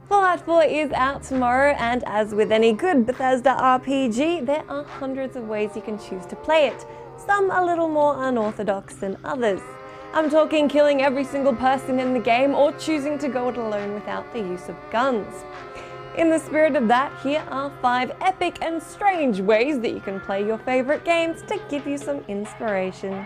Fallout 4 is out tomorrow, and as with any good Bethesda RPG, there are hundreds of ways you can choose to play it, some a little more unorthodox than others. I'm talking killing every single person in the game or choosing to go it alone without the use of guns. In the spirit of that, here are 5 epic and strange ways that you can play your favorite games to give you some inspiration.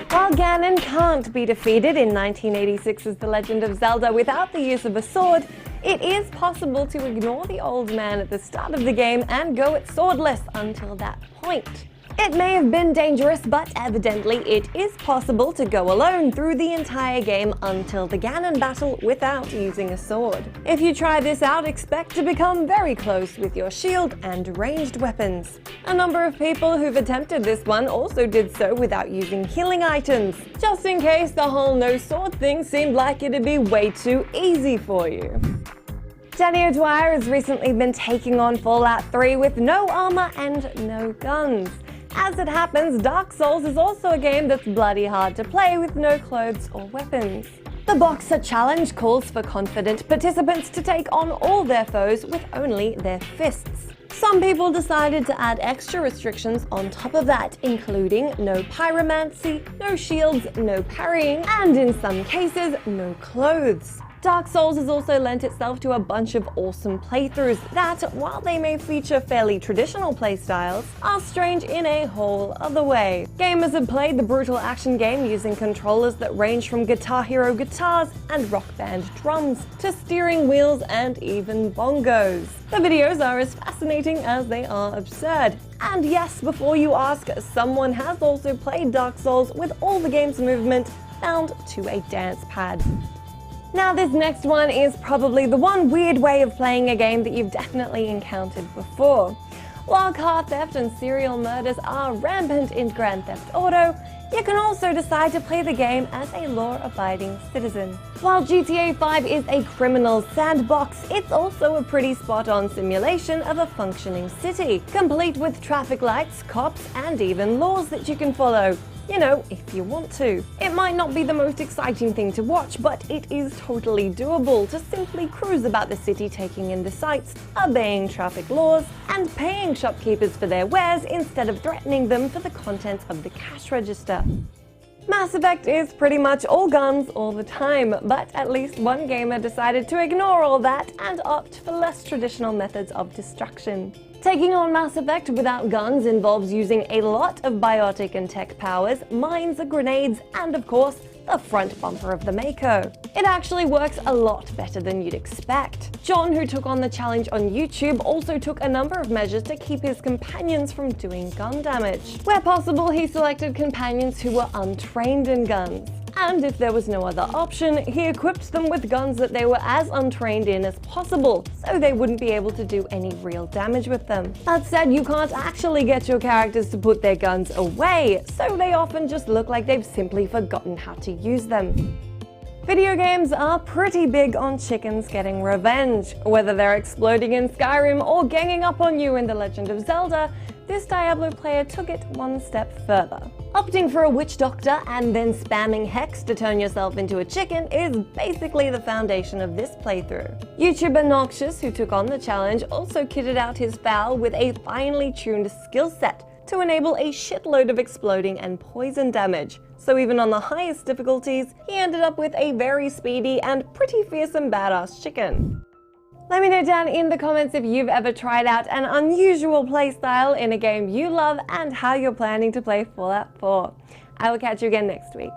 While Ganon can't be defeated in 1986's The Legend of Zelda without the use of a sword, it is possible to ignore the old man at the start of the game and go it swordless until that point. It may have been dangerous, but evidently it is possible to go alone through the entire game until the Ganon battle without using a sword. If you try this out, expect to become very close with your shield and ranged weapons. A number of people who've attempted this one also did so without using healing items, just in case the whole no sword thing seemed like it'd be way too easy for you. Danny O'Dwyer has recently been taking on Fallout 3 with no armor and no guns. As it happens, Dark Souls is also a game that's bloody hard to play with no clothes or weapons. The Boxer Challenge calls for confident participants to take on all their foes with only their fists. Some people decided to add extra restrictions on top of that, including no pyromancy, no shields, no parrying, and in some cases, no clothes. Dark Souls has also lent itself to a bunch of awesome playthroughs that, while they may feature fairly traditional playstyles, are strange in a whole other way. Gamers have played the brutal action game using controllers that range from Guitar Hero guitars and Rock Band drums to steering wheels and even bongos. The videos are as fascinating as they are absurd. And yes, before you ask, someone has also played Dark Souls with all the game's movement bound to a dance pad. Now this next one is probably the one weird way of playing a game that you've definitely encountered before. While car theft and serial murders are rampant in Grand Theft Auto, you can also decide to play the game as a law-abiding citizen. While GTA 5 is a criminal sandbox, it's also a pretty spot-on simulation of a functioning city, complete with traffic lights, cops, and even laws that you can follow. You know, if you want to. It might not be the most exciting thing to watch, but it is totally doable to simply cruise about the city taking in the sights, obeying traffic laws, and paying shopkeepers for their wares instead of threatening them for the contents of the cash register. Mass Effect is pretty much all guns all the time, but at least one gamer decided to ignore all that and opt for less traditional methods of destruction. Taking on Mass Effect without guns involves using a lot of biotic and tech powers, mines, grenades, and of course, the front bumper of the Mako. It actually works a lot better than you'd expect. John, who took on the challenge on YouTube, also took a number of measures to keep his companions from doing gun damage. Where possible, he selected companions who were untrained in guns. And if there was no other option, he equipped them with guns that they were as untrained in as possible, so they wouldn't be able to do any real damage with them. That said, you can't actually get your characters to put their guns away, so they often just look like they've simply forgotten how to use them. Video games are pretty big on chickens getting revenge. Whether they're exploding in Skyrim or ganging up on you in The Legend of Zelda, this Diablo player took it one step further. Opting for a witch doctor and then spamming hex to turn yourself into a chicken is basically the foundation of this playthrough. YouTuber Noxious, who took on the challenge, also kitted out his fowl with a finely tuned skill set to enable a shitload of exploding and poison damage. So even on the highest difficulties, he ended up with a very speedy and pretty fearsome badass chicken. Let me know down in the comments if you've ever tried out an unusual playstyle in a game you love and how you're planning to play Fallout 4. I will catch you again next week.